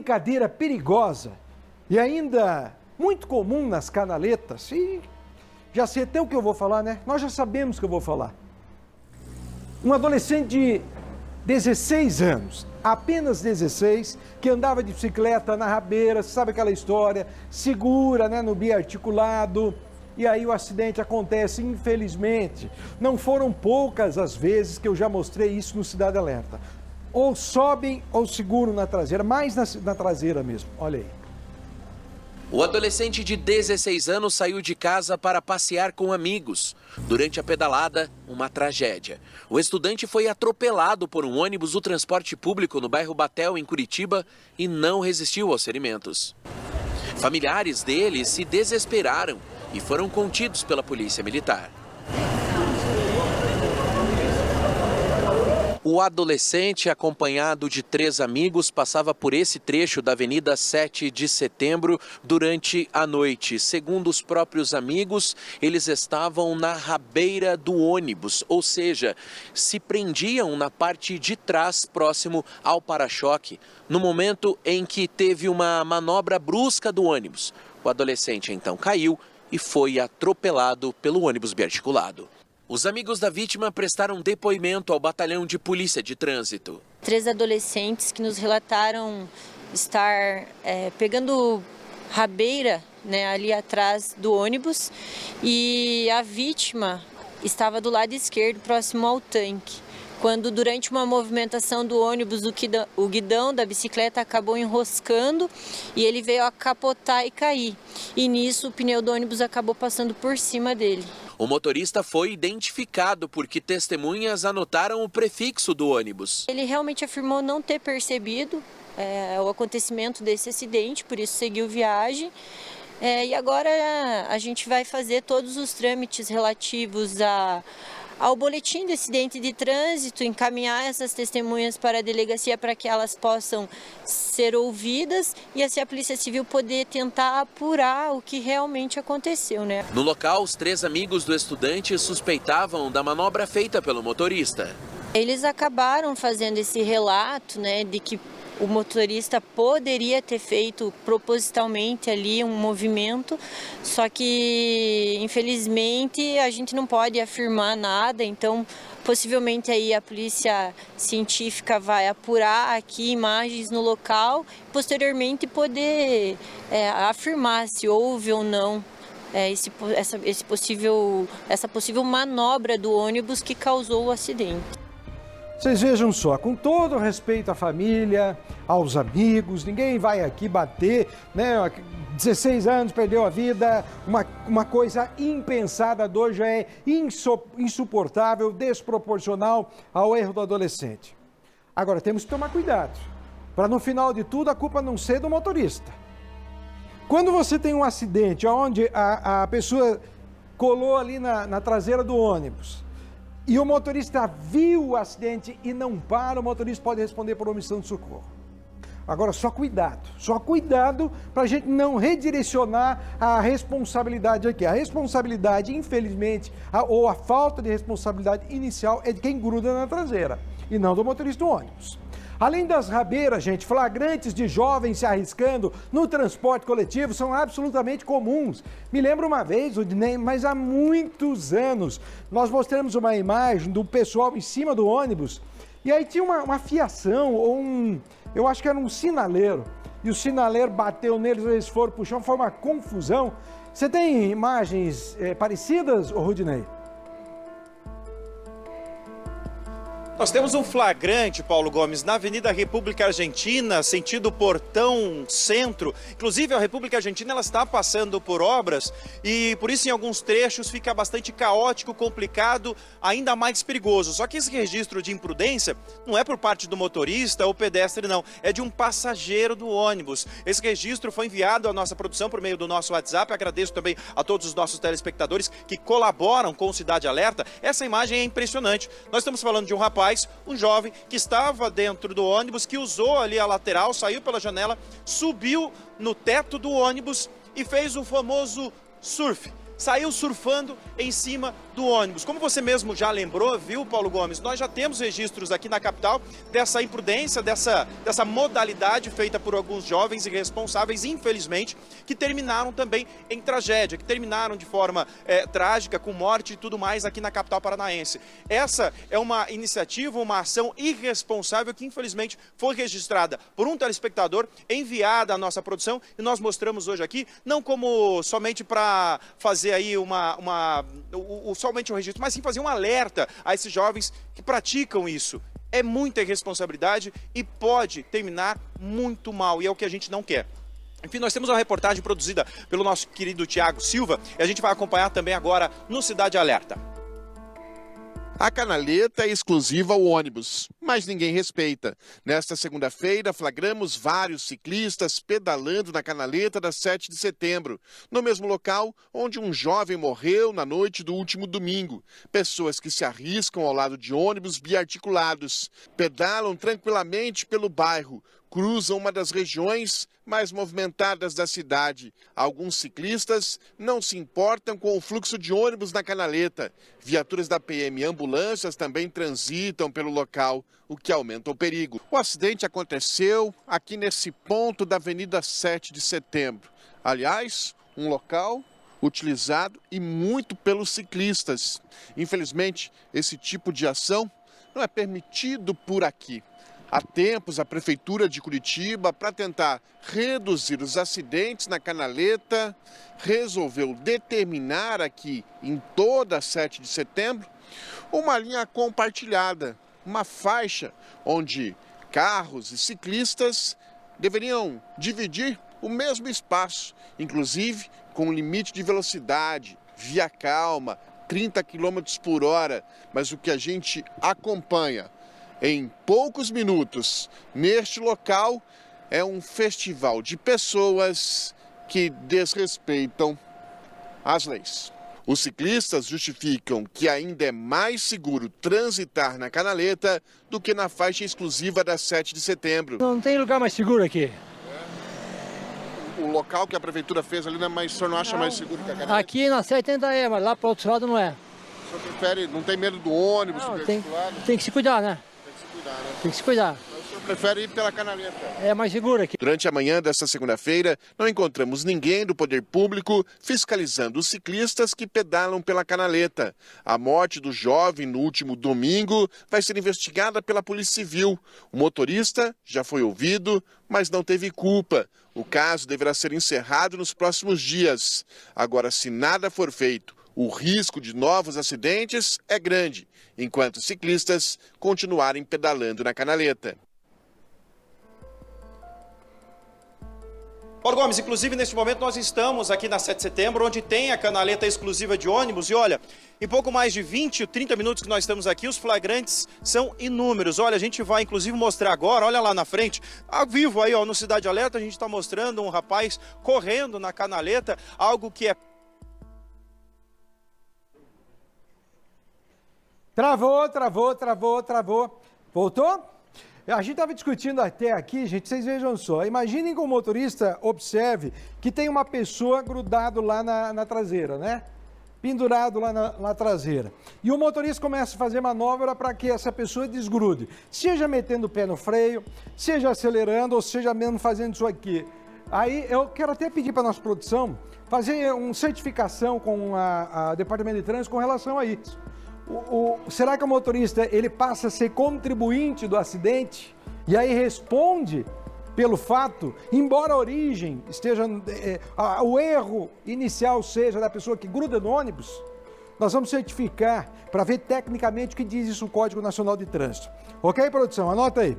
brincadeira perigosa e ainda muito comum nas canaletas, e já sei até o que eu vou falar, né? Nós já sabemos o que eu vou falar. Um adolescente de 16 anos, apenas 16, que andava de bicicleta na rabeira, sabe aquela história, segura, né, no biarticulado, e aí o acidente acontece, infelizmente. Não foram poucas as vezes que eu já mostrei isso no Cidade Alerta. Ou sobem ou seguram na traseira, mais na traseira mesmo, olha aí. O adolescente de 16 anos saiu de casa para passear com amigos. Durante a pedalada, uma tragédia. O estudante foi atropelado por um ônibus do transporte público no bairro Batel, em Curitiba, e não resistiu aos ferimentos. Familiares dele se desesperaram e foram contidos pela polícia militar. O adolescente, acompanhado de 3 amigos, passava por esse trecho da Avenida 7 de Setembro durante a noite. Segundo os próprios amigos, eles estavam na rabeira do ônibus, ou seja, se prendiam na parte de trás, próximo ao para-choque, no momento em que teve uma manobra brusca do ônibus. O adolescente então caiu e foi atropelado pelo ônibus biarticulado. Os amigos da vítima prestaram depoimento ao batalhão de polícia de trânsito. 3 adolescentes que nos relataram estar pegando rabeira, né, ali atrás do ônibus, e a vítima estava do lado esquerdo, próximo ao tanque. Quando, durante uma movimentação do ônibus, o guidão da bicicleta acabou enroscando e ele veio a capotar e cair. E nisso o pneu do ônibus acabou passando por cima dele. O motorista foi identificado porque testemunhas anotaram o prefixo do ônibus. Ele realmente afirmou não ter percebido o acontecimento desse acidente, por isso seguiu viagem. E agora a gente vai fazer todos os trâmites relativos ao boletim de acidente de trânsito, encaminhar essas testemunhas para a delegacia para que elas possam ser ouvidas e assim a Polícia Civil poder tentar apurar o que realmente aconteceu, né? No local, os 3 amigos do estudante suspeitavam da manobra feita pelo motorista. Eles acabaram fazendo esse relato, né, de que o motorista poderia ter feito propositalmente ali um movimento, só que infelizmente a gente não pode afirmar nada, então possivelmente aí a polícia científica vai apurar aqui imagens no local, posteriormente poder afirmar se houve ou não essa possível manobra do ônibus que causou o acidente. Vocês vejam só, com todo respeito à família, aos amigos, ninguém vai aqui bater, né? 16 anos, perdeu a vida, uma coisa impensada, a dor já é insuportável, desproporcional ao erro do adolescente. Agora, temos que tomar cuidado, para no final de tudo a culpa não ser do motorista. Quando você tem um acidente onde a pessoa colou ali na traseira do ônibus, e o motorista viu o acidente e não para, o motorista pode responder por omissão de socorro. Agora, só cuidado para a gente não redirecionar a responsabilidade aqui. A responsabilidade, infelizmente, ou a falta de responsabilidade inicial é de quem gruda na traseira e não do motorista do ônibus. Além das rabeiras, gente, flagrantes de jovens se arriscando no transporte coletivo são absolutamente comuns. Me lembro uma vez, mas há muitos anos, nós mostramos uma imagem do pessoal em cima do ônibus e aí tinha uma fiação ou eu acho que era um sinaleiro. E o sinaleiro bateu neles, eles foram pro chão, foi uma confusão. Você tem imagens parecidas, Rudinei? Nós temos um flagrante, Paulo Gomes, na Avenida República Argentina, sentido Portão Centro. Inclusive, a República Argentina ela está passando por obras e, por isso, em alguns trechos fica bastante caótico, complicado, ainda mais perigoso. Só que esse registro de imprudência não é por parte do motorista ou pedestre, não. É de um passageiro do ônibus. Esse registro foi enviado à nossa produção por meio do nosso WhatsApp. Agradeço também a todos os nossos telespectadores que colaboram com o Cidade Alerta. Essa imagem é impressionante. Nós estamos falando de um rapaz, um jovem que estava dentro do ônibus, que usou ali a lateral, saiu pela janela, subiu no teto do ônibus e fez o famoso surf. saiu surfando em cima do ônibus. Como você mesmo já lembrou, viu, Paulo Gomes, nós já temos registros aqui na capital dessa imprudência, dessa modalidade feita por alguns jovens irresponsáveis, infelizmente, que terminaram também em tragédia, que terminaram de forma trágica, com morte e tudo mais aqui na capital paranaense. Essa é uma iniciativa, uma ação irresponsável que, infelizmente, foi registrada por um telespectador, enviada à nossa produção, e nós mostramos hoje aqui, não como somente para fazer aí somente um registro, mas sim fazer um alerta a esses jovens que praticam isso. É muita irresponsabilidade e pode terminar muito mal, e é o que a gente não quer. Enfim, nós temos uma reportagem produzida pelo nosso querido Tiago Silva e a gente vai acompanhar também agora no Cidade Alerta. A canaleta é exclusiva ao ônibus, mas ninguém respeita. Nesta segunda-feira, flagramos vários ciclistas pedalando na canaleta da 7 de setembro, no mesmo local onde um jovem morreu na noite do último domingo. Pessoas que se arriscam ao lado de ônibus biarticulados, pedalam tranquilamente pelo bairro, cruzam uma das regiões mais movimentadas da cidade. Alguns ciclistas não se importam com o fluxo de ônibus na canaleta. Viaturas da PM e ambulâncias também transitam pelo local, o que aumenta o perigo. O acidente aconteceu aqui nesse ponto da Avenida 7 de Setembro. Aliás, um local utilizado e muito pelos ciclistas. Infelizmente, esse tipo de ação não é permitido por aqui. Há tempos, a Prefeitura de Curitiba, para tentar reduzir os acidentes na canaleta, resolveu determinar aqui, em toda a 7 de setembro, uma linha compartilhada, uma faixa onde carros e ciclistas deveriam dividir o mesmo espaço, inclusive com limite de velocidade, via calma, 30 km por hora, mas o que a gente acompanha em poucos minutos neste local é um festival de pessoas que desrespeitam as leis. Os ciclistas justificam que ainda é mais seguro transitar na canaleta do que na faixa exclusiva da 7 de setembro. Não tem lugar mais seguro aqui. O local que a prefeitura fez ali, mas o senhor não acha mais seguro que a canaleta? Aqui na 7 ainda é, mas lá para o outro lado não é. O senhor prefere, não tem medo do ônibus? Não, tem que se cuidar, né? Tem que se cuidar. O senhor prefere ir pela canaleta? É mais seguro aqui. Durante a manhã desta segunda-feira, não encontramos ninguém do poder público fiscalizando os ciclistas que pedalam pela canaleta. A morte do jovem no último domingo vai ser investigada pela Polícia Civil. O motorista já foi ouvido, mas não teve culpa. O caso deverá ser encerrado nos próximos dias. Agora, se nada for feito, o risco de novos acidentes é grande, enquanto os ciclistas continuarem pedalando na canaleta. Paulo Gomes, inclusive neste momento nós estamos aqui na 7 de setembro, onde tem a canaleta exclusiva de ônibus. E olha, em pouco mais de 20 ou 30 minutos que nós estamos aqui, os flagrantes são inúmeros. Olha, a gente vai inclusive mostrar agora, olha lá na frente, ao vivo aí, ó, no Cidade Alerta, a gente está mostrando um rapaz correndo na canaleta, algo que é... Travou. Voltou? A gente estava discutindo até aqui, gente, vocês vejam só. Imaginem que o motorista observe que tem uma pessoa grudado lá na traseira, né? Pendurado lá na traseira. E o motorista começa a fazer manobra para que essa pessoa desgrude. Seja metendo o pé no freio, seja acelerando, ou seja mesmo fazendo isso aqui. Aí eu quero até pedir para a nossa produção fazer uma certificação com a Departamento de Trânsito com relação a isso. Será que o motorista ele passa a ser contribuinte do acidente e aí responde pelo fato, embora a origem esteja, o erro inicial seja da pessoa que gruda no ônibus? Nós vamos certificar para ver tecnicamente o que diz isso o Código Nacional de Trânsito. Ok, produção? Anota aí.